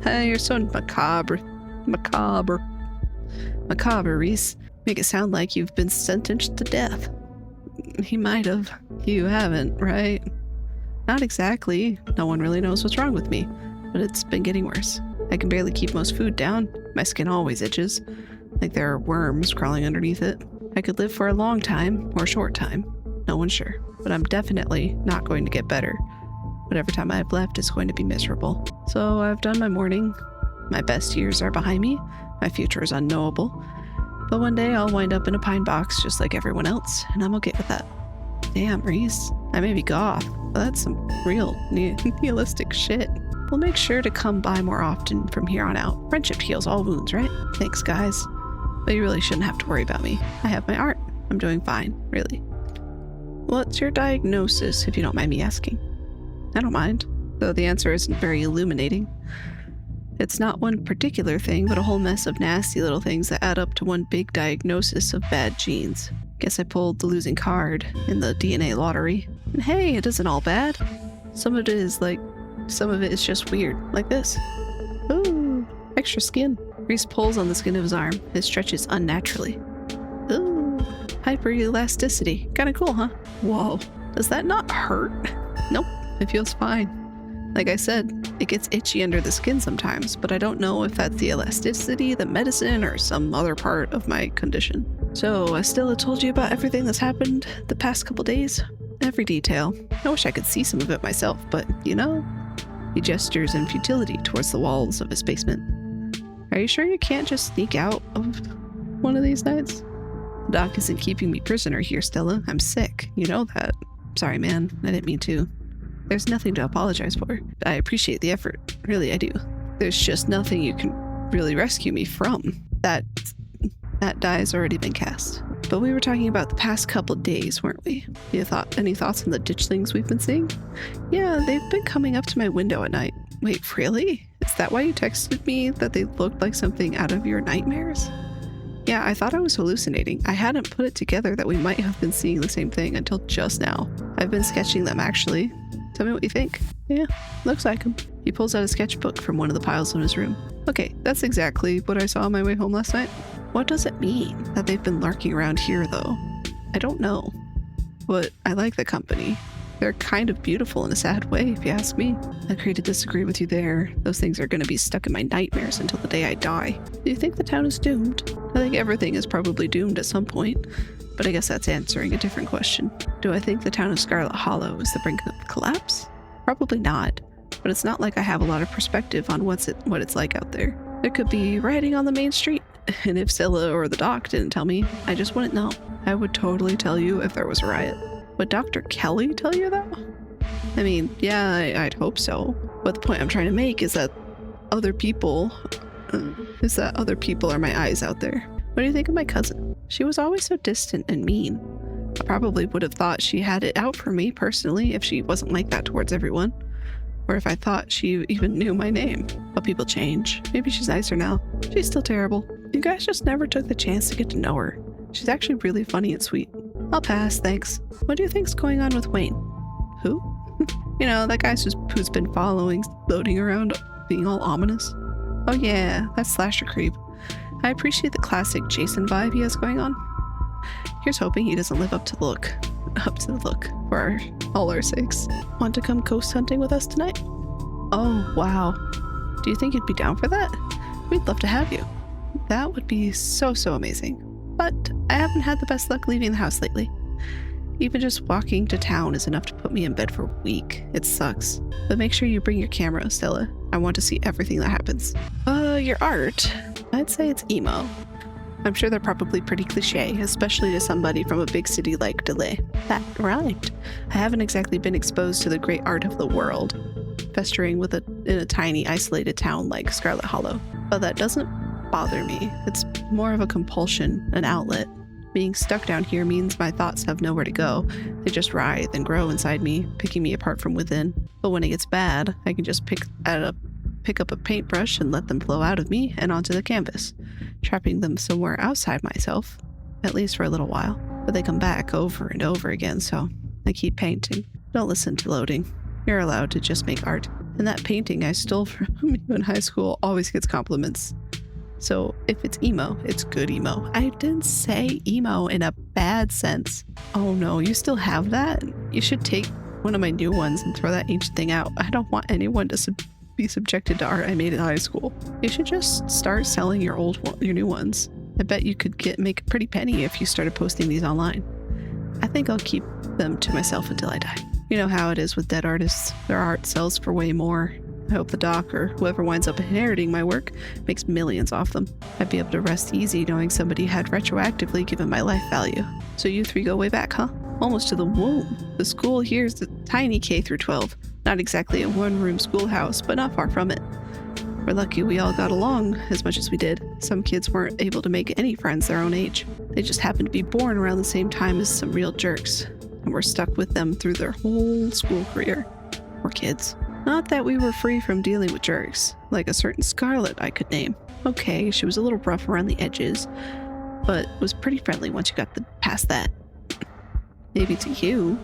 You're so macabre. Macabre, Reese. Make it sound like you've been sentenced to death. He might have. You haven't, right? Not exactly. No one really knows what's wrong with me, but it's been getting worse. I can barely keep most food down. My skin always itches, like there are worms crawling underneath it. I could live for a long time or a short time. No one's sure, but I'm definitely not going to get better. Whatever time I have left is going to be miserable. So I've done my mourning. My best years are behind me. My future is unknowable. But one day I'll wind up in a pine box just like everyone else, and I'm okay with that. Damn, Reese. I may be goth, but that's some real nihilistic shit. We'll make sure to come by more often from here on out. Friendship heals all wounds, right? Thanks, guys. But you really shouldn't have to worry about me. I have my art. I'm doing fine, really. What's your diagnosis, if you don't mind me asking? I don't mind, though the answer isn't very illuminating. It's not one particular thing, but a whole mess of nasty little things that add up to one big diagnosis of bad genes. Guess I pulled the losing card in the DNA lottery. And hey, it isn't all bad. Some of it is just weird, like this. Ooh, extra skin. Reese pulls on the skin of his arm. It stretches unnaturally. Ooh, hyperelasticity. Kinda cool, huh? Whoa, does that not hurt? Nope, it feels fine. Like I said, it gets itchy under the skin sometimes, but I don't know if that's the elasticity, the medicine, or some other part of my condition. So, I still have told you about everything that's happened the past couple days? Every detail. I wish I could see some of it myself, but, you know, he gestures in futility towards the walls of his basement. Are you sure you can't just sneak out of one of these nights? The doc isn't keeping me prisoner here, Stella. I'm sick. You know that. Sorry, man. I didn't mean to. There's nothing to apologize for. I appreciate the effort. Really, I do. There's just nothing you can really rescue me from. That die's already been cast. But we were talking about the past couple days, weren't we? Any thoughts on the ditchlings we've been seeing? Yeah, they've been coming up to my window at night. Wait, really? Is that why you texted me that they looked like something out of your nightmares? Yeah, I thought I was hallucinating. I hadn't put it together that we might have been seeing the same thing until just now. I've been sketching them, actually. Tell me what you think. Yeah, looks like him. He pulls out a sketchbook from one of the piles in his room. Okay, that's exactly what I saw on my way home last night. What does it mean that they've been lurking around here, though? I don't know. But I like the company. They're kind of beautiful in a sad way, if you ask me. I agree to disagree with you there. Those things are going to be stuck in my nightmares until the day I die. Do you think the town is doomed? I think everything is probably doomed at some point, but I guess that's answering a different question. Do I think the town of Scarlet Hollow is the brink of collapse? Probably not, but it's not like I have a lot of perspective on what it's like out there. There could be rioting on the main street, and if Scylla or the doc didn't tell me, I just wouldn't know. I would totally tell you if there was a riot. Would Dr. Kelly tell you that? I mean, yeah, I'd hope so. But the point I'm trying to make is that other people are my eyes out there. What do you think of my cousin? She was always so distant and mean. I probably would have thought she had it out for me personally if she wasn't like that towards everyone. Or if I thought she even knew my name. But people change. Maybe she's nicer now. She's still terrible. You guys just never took the chance to get to know her. She's actually really funny and sweet. I'll pass, thanks. What do you think's going on with Wayne? Who? You know, that guy who's been following, floating around, being all ominous. Oh yeah, that slasher creep. I appreciate the classic Jason vibe he has going on. Here's hoping he doesn't live up to the look. For all our sakes. Want to come ghost hunting with us tonight? Oh, wow. Do you think you'd be down for that? We'd love to have you. That would be so amazing. But I haven't had the best luck leaving the house lately. Even just walking to town is enough to put me in bed for a week. It sucks. But make sure you bring your camera, Stella. I want to see everything that happens. Your art. I'd say it's emo. I'm sure they're probably pretty cliche, especially to somebody from a big city like Delay. That rhymed. I haven't exactly been exposed to the great art of the world, festering in a tiny, isolated town like Scarlet Hollow. But that doesn't bother me. It's more of a compulsion, an outlet. Being stuck down here means my thoughts have nowhere to go. They just writhe and grow inside me, picking me apart from within. But when it gets bad, I can just pick up a paintbrush and let them flow out of me and onto the canvas, trapping them somewhere outside myself, at least for a little while. But they come back over and over again, so I keep painting. Don't listen to loading. You're allowed to just make art. And that painting I stole from you in high school always gets compliments. So if it's emo, it's good emo. I didn't say emo in a bad sense. Oh no, you still have that? You should take one of my new ones and throw that ancient thing out. I don't want anyone to be subjected to art I made in high school. You should just start selling your new ones. I bet you could make a pretty penny if you started posting these online. I think I'll keep them to myself until I die. You know how it is with dead artists. Their art sells for way more. I hope the doc or whoever winds up inheriting my work makes millions off them. I'd be able to rest easy knowing somebody had retroactively given my life value. So you three go way back, huh? Almost to the womb. The school here is a tiny K through 12. Not exactly a one-room schoolhouse, but not far from it. We're lucky we all got along as much as we did. Some kids weren't able to make any friends their own age. They just happened to be born around the same time as some real jerks, and were stuck with them through their whole school career. Poor kids. Not that we were free from dealing with jerks, like a certain Scarlet I could name. Okay, she was a little rough around the edges, but was pretty friendly once you got past that. Maybe to you.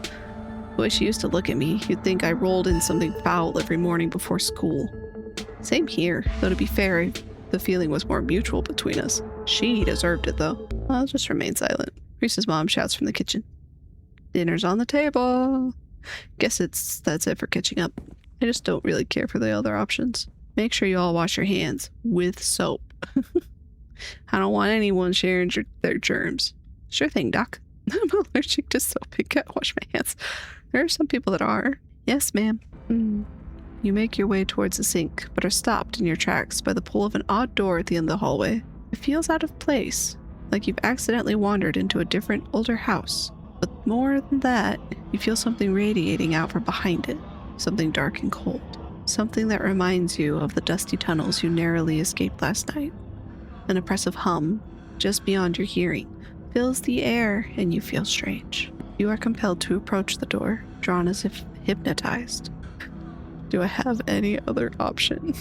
The way she used to look at me, you'd think I rolled in something foul every morning before school. Same here, though to be fair, the feeling was more mutual between us. She deserved it though. I'll just remain silent. Reese's mom shouts from the kitchen. Dinner's on the table. Guess that's it for catching up. I just don't really care for the other options. Make sure you all wash your hands with soap. I don't want anyone sharing their germs. Sure thing, Doc. I'm allergic to soap. I can't wash my hands. There are some people that are. Yes, ma'am. You make your way towards the sink, but are stopped in your tracks by the pull of an odd door at the end of the hallway. It feels out of place, like you've accidentally wandered into a different, older house. But more than that, you feel something radiating out from behind it. Something dark and cold. Something that reminds you of the dusty tunnels you narrowly escaped last night. An oppressive hum, just beyond your hearing, fills the air and you feel strange. You are compelled to approach the door, drawn as if hypnotized. Do I have any other option?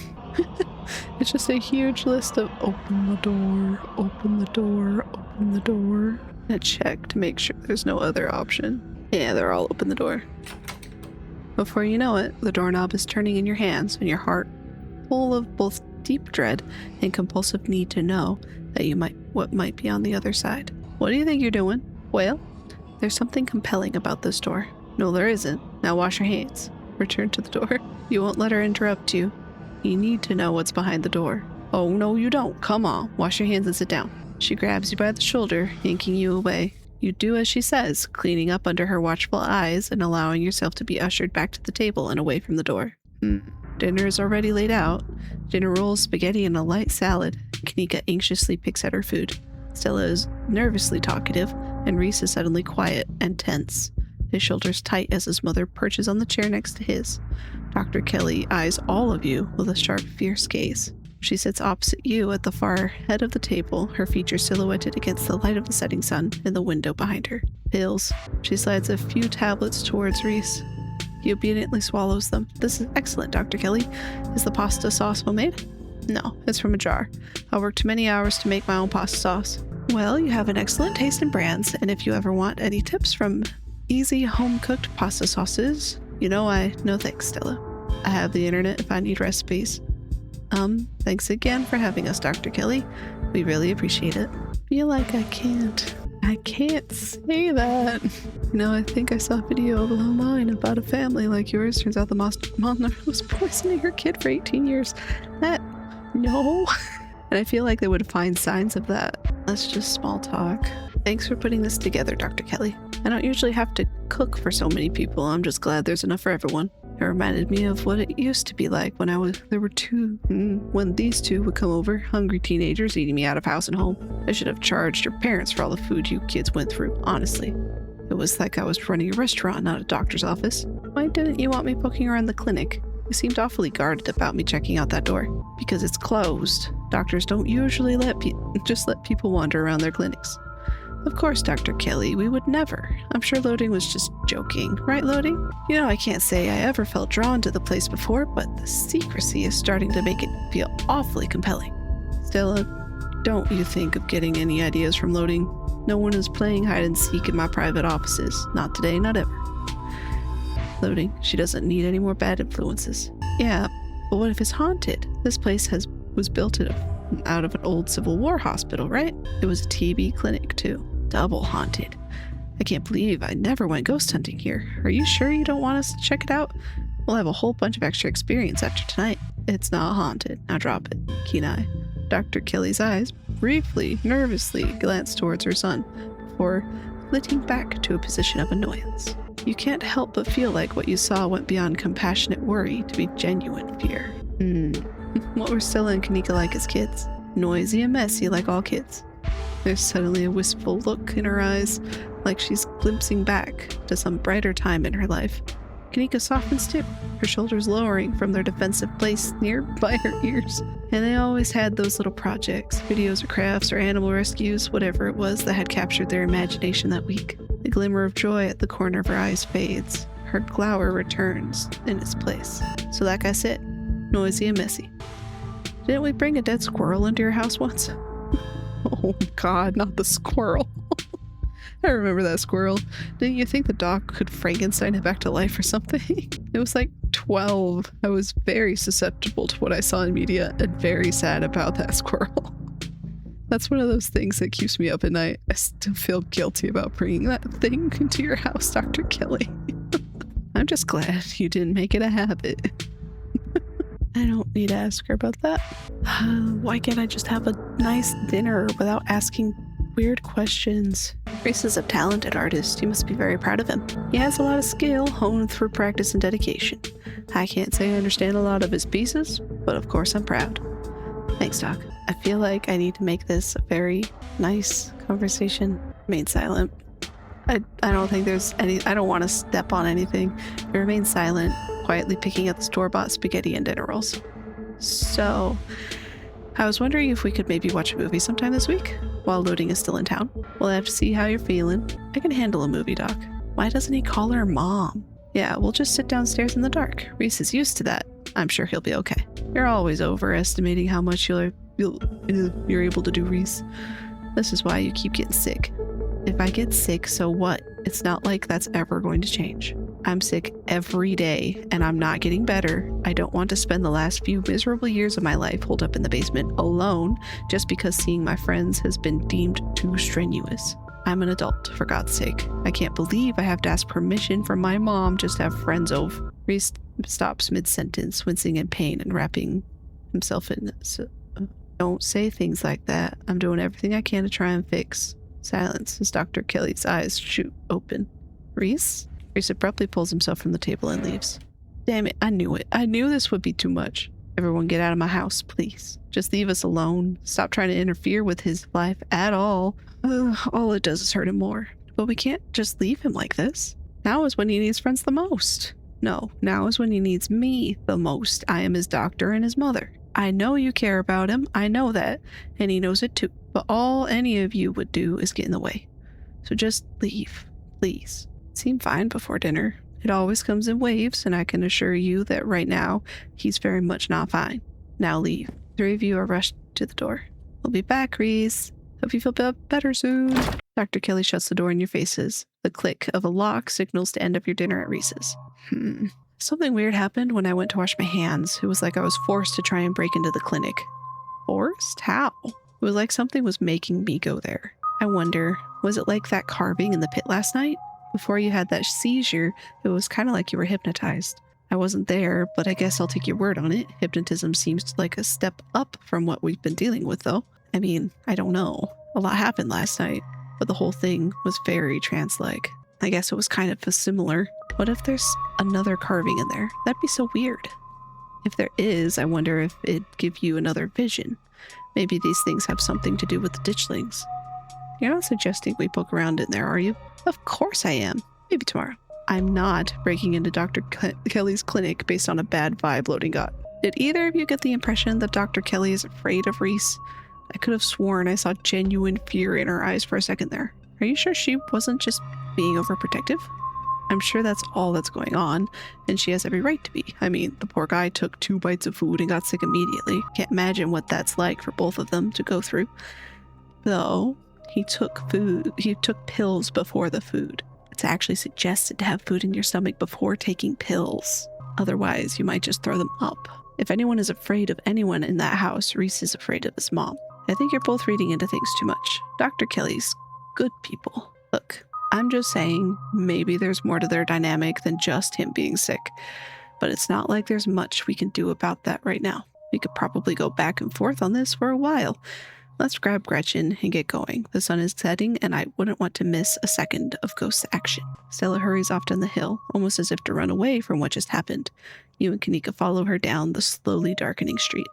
It's just a huge list of open the door, open the door, open the door. And check to make sure there's no other option. Yeah, they're all open the door. Before you know it, the doorknob is turning in your hands and your heart full of both deep dread and compulsive need to know that what might be on the other side. What do you think you're doing? Well, there's something compelling about this door. No, there isn't. Now wash your hands. Return to the door. You won't let her interrupt you. You need to know what's behind the door. Oh, no, you don't. Come on. Wash your hands and sit down. She grabs you by the shoulder, yanking you away. You do as she says, cleaning up under her watchful eyes and allowing yourself to be ushered back to the table and away from the door. Dinner is already laid out. Dinner rolls, spaghetti, and a light salad. Kanika anxiously picks at her food. Stella is nervously talkative, and Reese is suddenly quiet and tense. His shoulders tight as his mother perches on the chair next to his. Dr. Kelly eyes all of you with a sharp, fierce gaze. She sits opposite you at the far head of the table, her features silhouetted against the light of the setting sun in the window behind her. Pills. She slides a few tablets towards Reese. He obediently swallows them. This is excellent, Dr. Kelly. Is the pasta sauce homemade? No, it's from a jar. I worked many hours to make my own pasta sauce. Well, you have an excellent taste in brands, and if you ever want any tips from easy home-cooked pasta sauces, no thanks, Stella. I have the internet if I need recipes. Thanks again for having us, Dr. Kelly. We really appreciate it. Feel like I can't say that. I think I saw a video online about a family like yours. Turns out the mom was poisoning her kid for 18 years. No. And I feel like they would find signs of that. That's just small talk. Thanks for putting this together, Dr. Kelly. I don't usually have to cook for so many people. I'm just glad there's enough for everyone. It reminded me of what it used to be like when when these two would come over, hungry teenagers eating me out of house and home. I should have charged your parents for all the food you kids went through, honestly. It was like I was running a restaurant, not a doctor's office. Why didn't you want me poking around the clinic? You seemed awfully guarded about me checking out that door. Because it's closed. Doctors don't usually just let people wander around their clinics. Of course, Dr. Kelly, we would never. I'm sure Loading was just joking. Right, Loading? I can't say I ever felt drawn to the place before, but the secrecy is starting to make it feel awfully compelling. Stella, don't you think of getting any ideas from Loading. No one is playing hide and seek in my private offices. Not today, not ever. Loading, she doesn't need any more bad influences. Yeah, but what if it's haunted? This place was built out of an old Civil War hospital, right? It was a TB clinic, too. Double haunted. I can't believe I never went ghost hunting here. Are you sure you don't want us to check it out? We'll have a whole bunch of extra experience after tonight. It's not haunted. Now drop it. Keen eye. Dr. Kelly's eyes briefly, nervously glance towards her son before flitting back to a position of annoyance. You can't help but feel like what you saw went beyond compassionate worry to be genuine fear. What were Stella and Kanika like as kids? Noisy and messy like all kids. There's suddenly a wistful look in her eyes, like she's glimpsing back to some brighter time in her life. Kanika softens too, her shoulders lowering from their defensive place nearby her ears. And they always had those little projects, videos or crafts or animal rescues, whatever it was that had captured their imagination that week. The glimmer of joy at the corner of her eyes fades. Her glower returns in its place. So like I said, noisy and messy. Didn't we bring a dead squirrel into your house once? Oh God, not the squirrel. I remember that squirrel. Didn't you think the dog could Frankenstein it back to life or something? It was like 12. I was very susceptible to what I saw in media and very sad about that squirrel. That's one of those things that keeps me up at night. I still feel guilty about bringing that thing into your house, Dr. Kelly. I'm just glad you didn't make it a habit. I don't need to ask her about that. Why can't I just have a nice dinner without asking weird questions? Reese is a talented artist. You must be very proud of him. He has a lot of skill honed through practice and dedication. I can't say I understand a lot of his pieces, but of course I'm proud. Thanks, Doc. I feel like I need to make this a very nice conversation. Remain silent. I don't think there's any... I don't want to step on anything. I remain silent, quietly picking at the store-bought spaghetti and dinner rolls. So, I was wondering if we could maybe watch a movie sometime this week, while Loading is still in town. We'll have to see how you're feeling. I can handle a movie, Doc. Why doesn't he call her Mom? Yeah, we'll just sit downstairs in the dark. Reese is used to that. I'm sure he'll be okay. You're always overestimating how much you're able to do, Reese. This is why you keep getting sick. If I get sick, so what? It's not like that's ever going to change. I'm sick every day, and I'm not getting better. I don't want to spend the last few miserable years of my life holed up in the basement alone just because seeing my friends has been deemed too strenuous. I'm an adult, for God's sake. I can't believe I have to ask permission from my mom just to have friends over. Reese stops mid-sentence, wincing in pain and wrapping himself in. Don't say things like that. I'm doing everything I can to try and fix. Silence as Dr. Kelly's eyes shoot open. Reese? Reese abruptly pulls himself from the table and leaves. Damn it, I knew it. I knew this would be too much. Everyone get out of my house, please. Just leave us alone. Stop trying to interfere with his life at all. All it does is hurt him more. But we can't just leave him like this. Now is when he needs friends the most. No, now is when he needs me the most. I am his doctor and his mother. I know you care about him. I know that. And he knows it too. But all any of you would do is get in the way. So just leave, please. It seemed fine before dinner. It always comes in waves, and I can assure you that right now, he's very much not fine. Now leave. 3 of you are rushed to the door. We'll be back, Reese. Hope you feel better soon. Dr. Kelly shuts the door in your faces. The click of a lock signals the end of your dinner at Reese's. Something weird happened when I went to wash my hands. It was like I was forced to try and break into the clinic. Forced? How? It was like something was making me go there. I wonder, was it like that carving in the pit last night? Before you had that seizure, it was kind of like you were hypnotized. I wasn't there, but I guess I'll take your word on it. Hypnotism seems like a step up from what we've been dealing with, though. I mean, I don't know. A lot happened last night, but the whole thing was very trance-like. I guess it was kind of similar. What if there's another carving in there? That'd be so weird. If there is, I wonder if it'd give you another vision. Maybe these things have something to do with the ditchlings. You're not suggesting we poke around in there, are you? Of course I am. Maybe tomorrow. I'm not breaking into Dr. Kelly's clinic based on a bad vibe Loading got. Did either of you get the impression that Dr. Kelly is afraid of Reese? I could have sworn I saw genuine fear in her eyes for a second there. Are you sure she wasn't just being overprotective? I'm sure that's all that's going on, and she has every right to be. I mean, the poor guy took 2 bites of food and got sick immediately. Can't imagine what that's like for both of them to go through. Though, he took pills before the food. It's actually suggested to have food in your stomach before taking pills. Otherwise, you might just throw them up. If anyone is afraid of anyone in that house, Reese is afraid of his mom. I think you're both reading into things too much. Dr. Kelly's good people. Look, I'm just saying maybe there's more to their dynamic than just him being sick. But it's not like there's much we can do about that right now. We could probably go back and forth on this for a while. Let's grab Gretchen and get going. The sun is setting, and I wouldn't want to miss a second of ghost action. Stella hurries off down the hill, almost as if to run away from what just happened. You and Kanika follow her down the slowly darkening street.